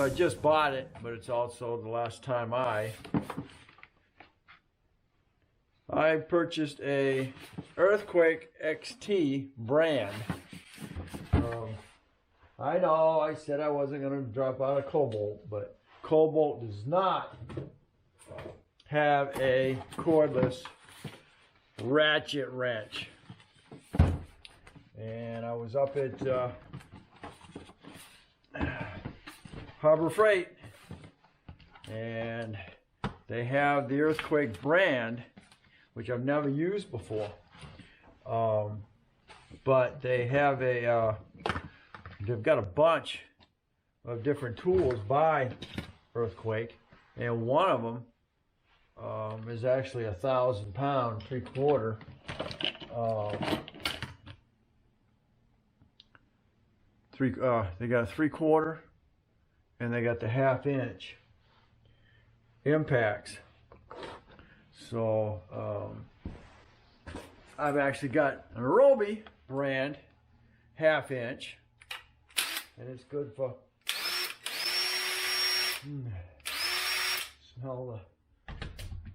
I just bought it, but it's also the last time I purchased a Earthquake XT brand. I know I said I wasn't going to drop out of Cobalt, but Cobalt does not have a cordless ratchet wrench. And I was up at Harbor Freight, and they have the Earthquake brand, which I've never used before. But they have they've got a bunch of different tools by Earthquake, and one of them is actually 1,000 pound, 3/4. They got a 3/4, and they got the 1/2 inch impacts. So I've actually got an Arobi brand 1/2 inch, and it's good for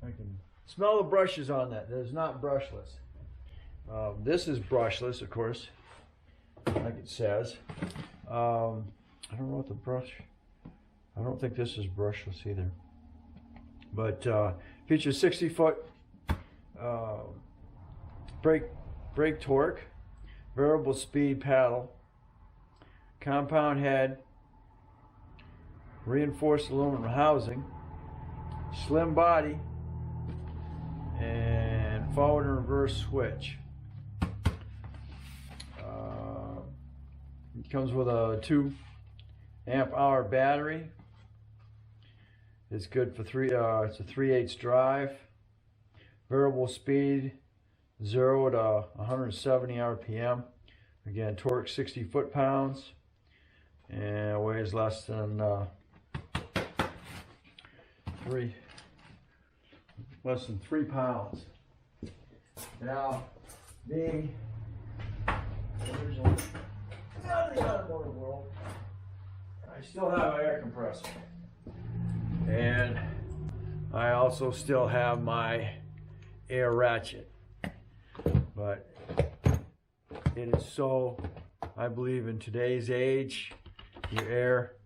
I can smell the brushes on that. That is not brushless. This is brushless, of course, like it says. I don't know what the brush. I don't think this is brushless either. But features 60-foot brake torque, variable speed paddle, compound head, reinforced aluminum housing, slim body, and forward and reverse switch. It comes with a 2 amp hour battery. It's good for it's a 3/8 drive. Variable speed 0 to 170 RPM. Again, torque 60 foot-pounds, and weighs less than 3 pounds. Now, being originally out of the automotive world, I still have my air compressor, and I also still have my air ratchet. But it is so, I believe in today's age, your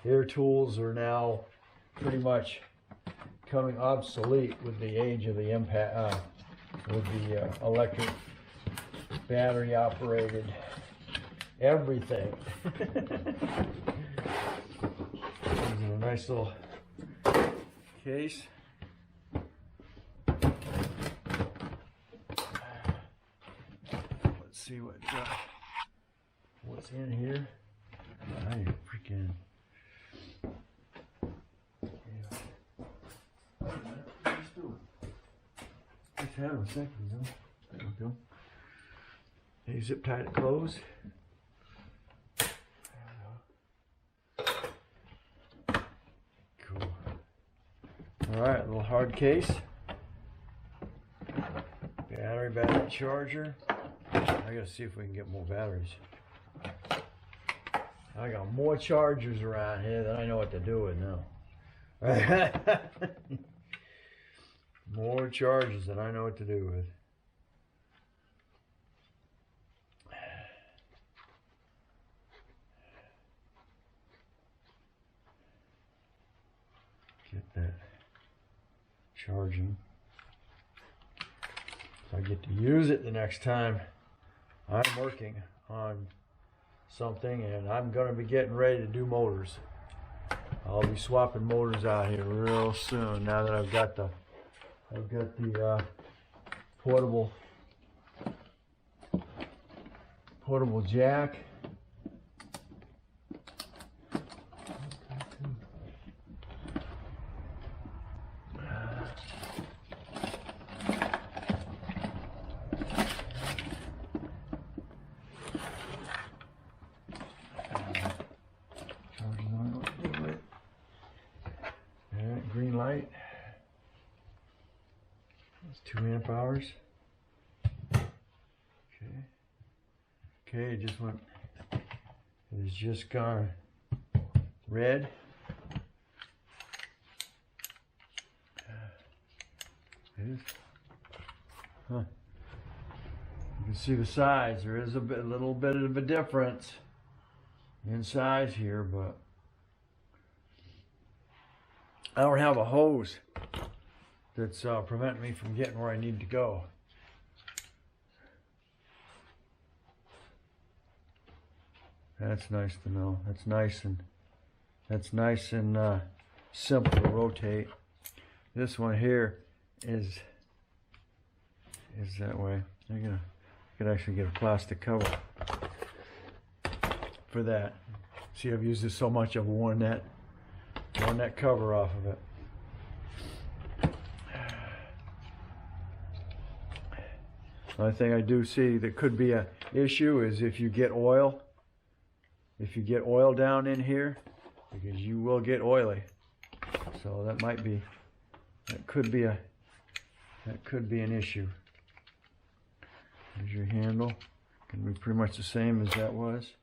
air tools are now pretty much becoming obsolete with the age of the impact, with the electric battery operated everything. This is a nice little case. Let's see what's in here. I freaking. Just had them a second ago. There we go. They zip tied it closed. Cool. Alright, little hard case. Battery charger. I gotta see if we can get more batteries. I got more chargers around here than I know what to do with now. More chargers than I know what to do with. Get that charging. So I get to use it the next time I'm working on something, and I'm going to be getting ready to do motors. I'll be swapping motors out here real soon now that I've got the portable jack. Green light. That's 2 amp hours. Okay, it just went. It has just gone red. It is. Huh. You can see the size. There is a little bit of a difference in size here, but I don't have a hose that's preventing me from getting where I need to go. That's nice to know. That's nice and simple to rotate. This one here is that way. I could actually get a plastic cover for that. See, I've used this so much I've worn that cover off of it. Another thing I do see that could be an issue is if you get oil. If you get oil down in here, because you will get oily. So that could be an issue. There's your handle. Can be pretty much the same as that was.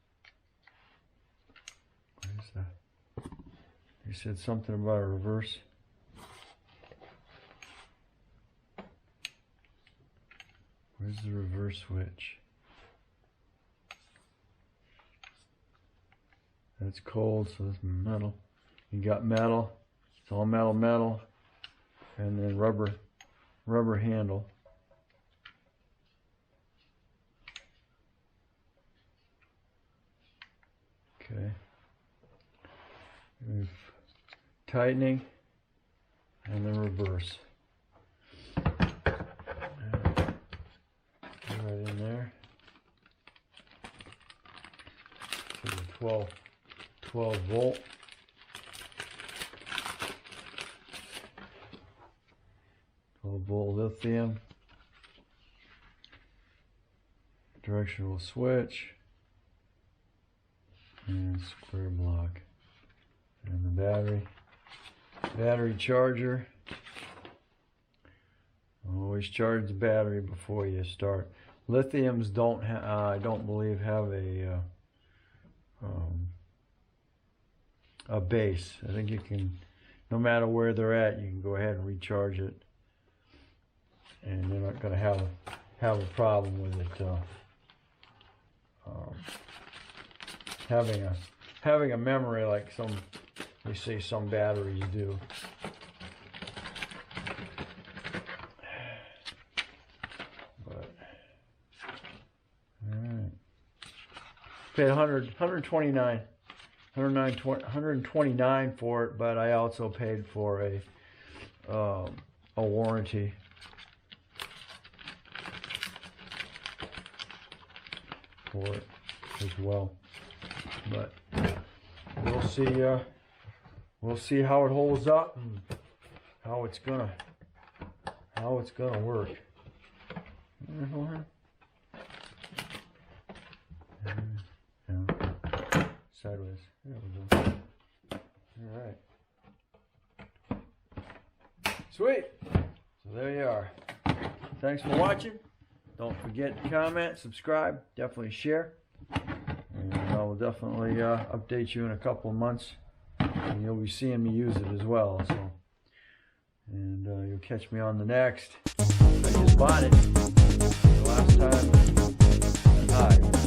Where's that? They said something about a reverse. Where's the reverse switch? That's cold, so that's metal. You got metal. It's all metal, and then rubber handle. Okay. Tightening, and then reverse. Right in there. So the 12 volt. Lithium. Directional switch. And square block. And the battery charger. Always charge the battery before you start. Lithiums don't I don't believe have a base. I think you can, no matter where they're at, you can go ahead and recharge it, and you're not going to have a problem with it having a memory like they say some batteries do. But all right, paid $129 for it, but I also paid for a warranty. For it as well, but we'll see how it holds up and how it's gonna work. Sideways. There we go. All right. Sweet. So there you are. Thanks for watching. Don't forget to comment, subscribe, definitely share. And I will definitely update you in a couple of months. And you'll be seeing me use it as well. So, and you'll catch me on the next. I just bought it the last time. Hi.